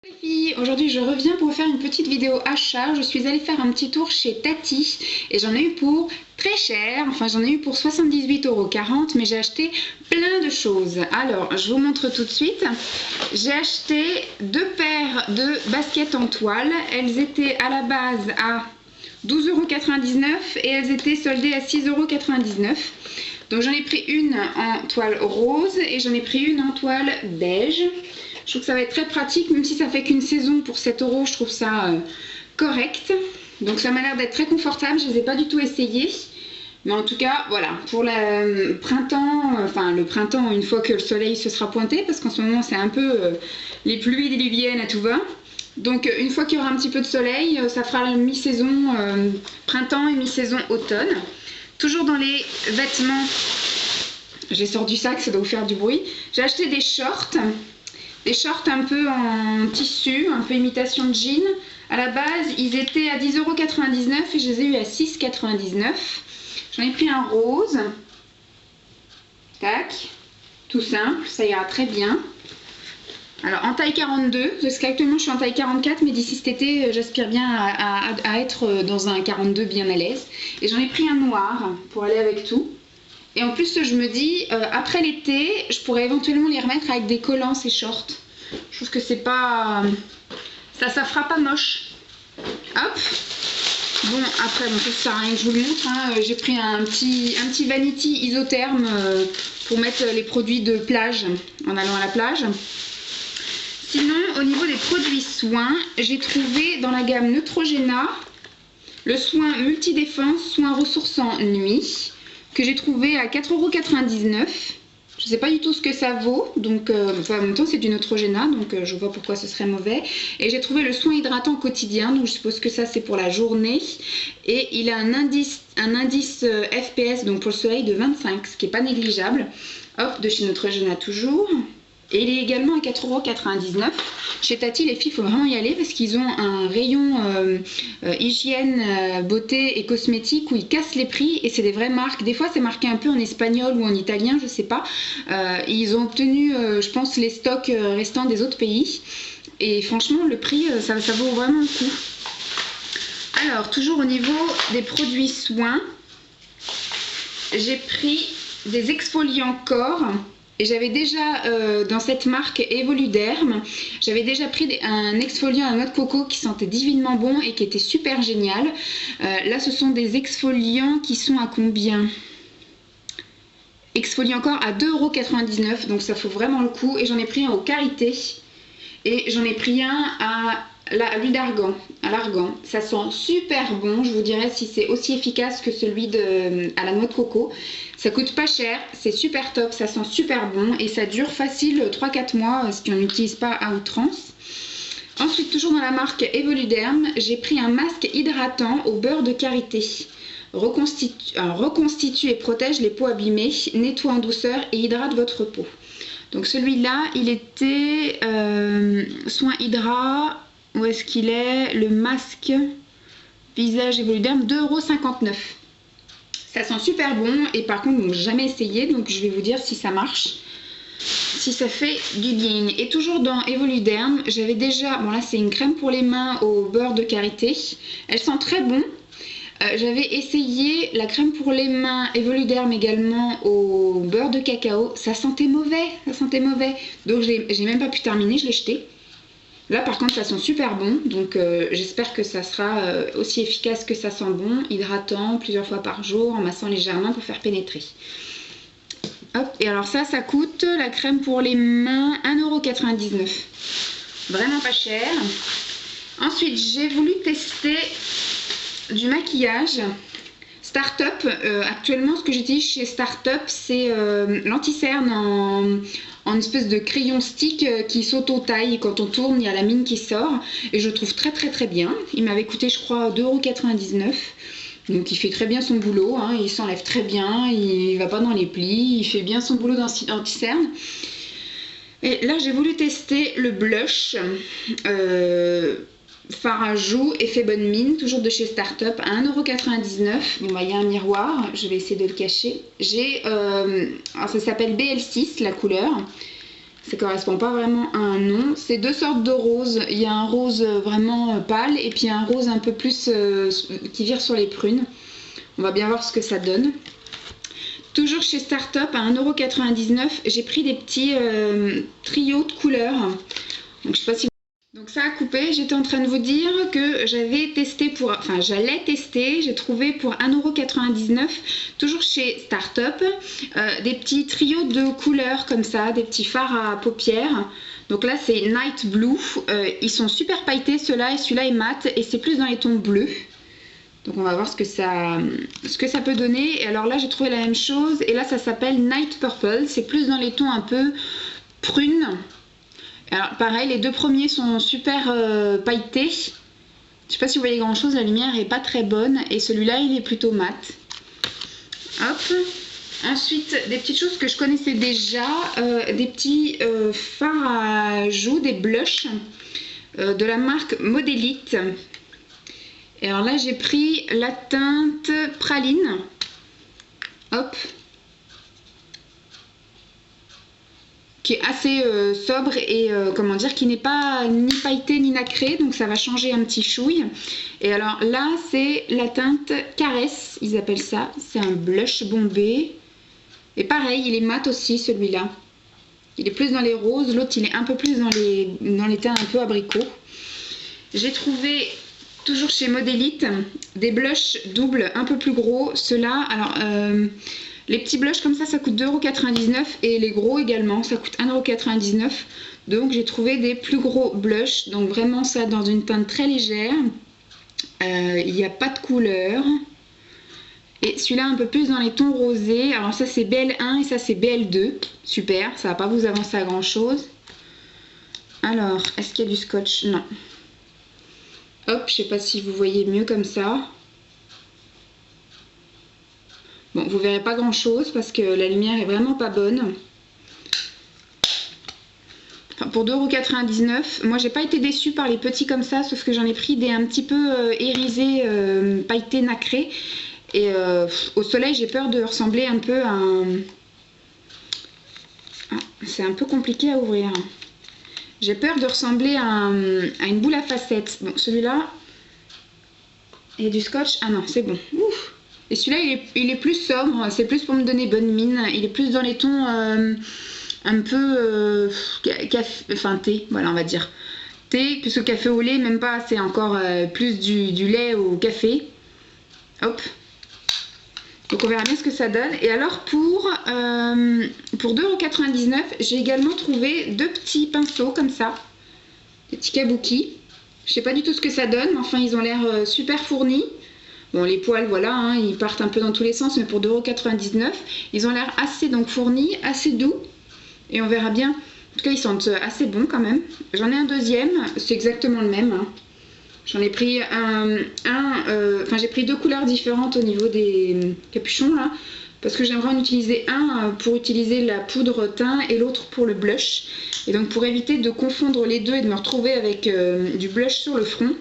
Les filles, aujourd'hui je reviens pour faire une petite vidéo achat. Je suis allée faire un petit tour chez Tati et j'en ai eu pour très cher, enfin j'en ai eu pour 78,40 €, mais j'ai acheté plein de choses. Alors je vous montre tout de suite. J'ai acheté deux paires de baskets en toile. Elles étaient à la base à 12,99 € et elles étaient soldées à 6,99 €. Donc j'en ai pris une en toile rose et j'en ai pris une en toile beige. Je trouve que ça va être très pratique, même si ça fait qu'une saison pour 7 €, je trouve ça correct. Donc ça m'a l'air d'être très confortable, je ne les ai pas du tout essayées. Mais en tout cas, voilà, pour le printemps, le printemps une fois que le soleil se sera pointé, parce qu'en ce moment c'est un peu les pluies diluviennes à tout va. Donc une fois qu'il y aura un petit peu de soleil, ça fera mi-saison printemps et mi-saison automne. Toujours dans les vêtements, j'ai sorti du sac, ça doit vous faire du bruit. J'ai acheté des shorts. Des shorts un peu en tissu, un peu imitation de jean. À la base, ils étaient à 10,99 € et je les ai eu à 6,99 €. J'en ai pris un rose. Tac. Tout simple, ça ira très bien. Alors en taille 42, parce qu'actuellement je suis en taille 44, mais d'ici cet été, j'aspire bien à être dans un 42 bien à l'aise. Et j'en ai pris un noir pour aller avec tout. Et en plus, je me dis, après l'été, je pourrais éventuellement les remettre avec des collants, ces shorts. Je trouve que c'est pas... Ça fera pas moche. Hop. Bon, après, bon, ça sert à rien que je vous le montre. Hein. J'ai pris un petit vanity isotherme pour mettre les produits de plage en allant à la plage. Sinon, au niveau des produits soins, j'ai trouvé dans la gamme Neutrogena le soin multidéfense, soin ressourçant nuit, que j'ai trouvé à 4,99 €. Je ne sais pas du tout ce que ça vaut, donc en même temps c'est du Neutrogena, donc je vois pourquoi ce serait mauvais. Et j'ai trouvé le soin hydratant quotidien, donc je suppose que ça c'est pour la journée. Et il a un indice FPS, donc pour le soleil, de 25, ce qui n'est pas négligeable. Hop, de chez Neutrogena toujours. Et il est également à 4,99 €. Chez Tati, les filles, il faut vraiment y aller parce qu'ils ont un rayon hygiène, beauté et cosmétique où ils cassent les prix et c'est des vraies marques. Des fois, c'est marqué un peu en espagnol ou en italien, je sais pas. Ils ont obtenu, je pense, les stocks restants des autres pays. Et franchement, le prix, ça vaut vraiment le coup. Alors, toujours au niveau des produits soins, j'ai pris des exfoliants corps. Et j'avais déjà, dans cette marque Evoluderm, j'avais déjà pris un exfoliant à noix de coco qui sentait divinement bon et qui était super génial. Là, ce sont des exfoliants qui sont à combien? Exfoliant corps à 2,99 €, donc ça vaut vraiment le coup. Et j'en ai pris un au Karité. Et j'en ai pris un à l'huile d'argan, à l'argan. Ça sent super bon, je vous dirais si c'est aussi efficace que celui à la noix de coco. Ça coûte pas cher, c'est super top, ça sent super bon et ça dure facile 3-4 mois si on n'utilise pas à outrance. Ensuite, toujours dans la marque Evoluderm, j'ai pris un masque hydratant au beurre de karité. Reconstitue et protège les peaux abîmées, nettoie en douceur et hydrate votre peau. Donc celui-là, il était soin hydra. Où est-ce qu'il est? Le masque visage Evoluderm, 2,59 €. Ça sent super bon et par contre, bon, j'ai jamais essayé, donc je vais vous dire si ça marche, si ça fait du bien. Et toujours dans Evoluderm, j'avais déjà, bon là c'est une crème pour les mains au beurre de karité. Elle sent très bon. J'avais essayé la crème pour les mains Evoluderm également au beurre de cacao. Ça sentait mauvais, Donc j'ai même pas pu terminer, je l'ai jeté. Là par contre ça sent super bon, donc j'espère que ça sera aussi efficace que ça sent bon, hydratant plusieurs fois par jour, en massant légèrement pour faire pénétrer. Hop, et alors ça coûte, la crème pour les mains, 1,99 €. Vraiment pas cher. Ensuite j'ai voulu tester du maquillage. Startup, actuellement ce que j'utilise chez Startup c'est l'anti-cerne en espèce de crayon stick qui s'auto-taille. Quand on tourne, il y a la mine qui sort et je le trouve très bien. Il m'avait coûté je crois 2,99 €. Donc il fait très bien son boulot, hein. Il s'enlève très bien, il va pas dans les plis, il fait bien son boulot d'anti-cerne. Et là j'ai voulu tester le blush fard à joues effet bonne mine, toujours de chez Startup, à 1,99 €. Bon, bah, il y a un miroir, je vais essayer de le cacher. J'ai, alors ça s'appelle BL6 la couleur. Ça correspond pas vraiment à un nom. C'est deux sortes de roses. Il y a un rose vraiment pâle et puis un rose un peu plus qui vire sur les prunes. On va bien voir ce que ça donne. Toujours chez Startup à 1,99 €, j'ai pris des petits trios de couleurs. Donc je sais pas si... Donc ça a coupé, j'étais en train de vous dire que j'allais tester, j'ai trouvé pour 1,99 €, toujours chez Startup, des petits trios de couleurs comme ça, des petits fards à paupières. Donc là c'est Night Blue, ils sont super pailletés ceux-là et celui-là est mat et c'est plus dans les tons bleus. Donc on va voir ce que ça peut donner. Et alors là j'ai trouvé la même chose et là ça s'appelle Night Purple, c'est plus dans les tons un peu prunes. Alors pareil, les deux premiers sont super pailletés. Je sais pas si vous voyez grand chose, la lumière est pas très bonne. Et celui-là il est plutôt mat. Hop. Ensuite des petites choses que je connaissais déjà, des petits fards à joues, des blushs de la marque Modélite. Et alors là j'ai pris la teinte praline. Hop. Qui est assez sobre et comment dire, qui n'est pas ni pailleté ni nacré, donc ça va changer un petit chouille. Et alors là c'est la teinte Caresse, ils appellent ça, c'est un blush bombé et pareil il est mat aussi celui-là, il est plus dans les roses, l'autre il est un peu plus dans les teints un peu abricots. J'ai trouvé toujours chez Modélite des blushs doubles un peu plus gros, ceux-là alors les petits blushs comme ça coûte 2,99 € et les gros également, ça coûte 1,99 €. Donc j'ai trouvé des plus gros blushs, donc vraiment ça dans une teinte très légère. Il n'y a pas de couleur. Et celui-là un peu plus dans les tons rosés. Alors ça c'est BL1 et ça c'est BL2. Super, ça va pas vous avancer à grand chose. Alors, est-ce qu'il y a du scotch? Non. Hop, je sais pas si vous voyez mieux comme ça. Bon, vous verrez pas grand chose parce que la lumière est vraiment pas bonne. Enfin, pour 2,99 €, moi j'ai pas été déçue par les petits comme ça, sauf que j'en ai pris des un petit peu irisés, pailletés, nacrés. Et au soleil j'ai peur de ressembler un peu à un... Ah, c'est un peu compliqué à ouvrir. J'ai peur de ressembler à une boule à facettes. Bon, celui-là, il y a du scotch. Ah non, c'est bon. Ouf. Et celui-là, il est plus sobre, c'est plus pour me donner bonne mine. Il est plus dans les tons un peu thé, voilà, on va dire. Thé, puisque café au lait, même pas, c'est encore plus du lait au café. Hop. Donc on verra bien ce que ça donne. Et alors pour 2,99 €, j'ai également trouvé deux petits pinceaux comme ça. Des petits kabuki. Je sais pas du tout ce que ça donne, mais enfin ils ont l'air super fournis. Bon, les poils, voilà, hein, ils partent un peu dans tous les sens, mais pour 2,99 €, ils ont l'air assez donc fournis, assez doux. Et on verra bien. En tout cas, ils sentent assez bons quand même. J'en ai un deuxième, c'est exactement le même. Hein. J'en ai pris j'ai pris deux couleurs différentes au niveau des capuchons là. Parce que j'aimerais en utiliser un pour utiliser la poudre teint et l'autre pour le blush. Et donc pour éviter de confondre les deux et de me retrouver avec du blush sur le front,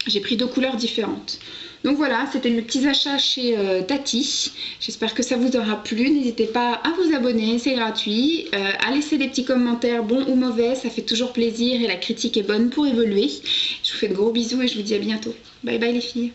j'ai pris deux couleurs différentes. Donc voilà, c'était mes petits achats chez Tati. J'espère que ça vous aura plu. N'hésitez pas à vous abonner, c'est gratuit. À laisser des petits commentaires, bons ou mauvais, ça fait toujours plaisir et la critique est bonne pour évoluer. Je vous fais de gros bisous et je vous dis à bientôt. Bye bye les filles.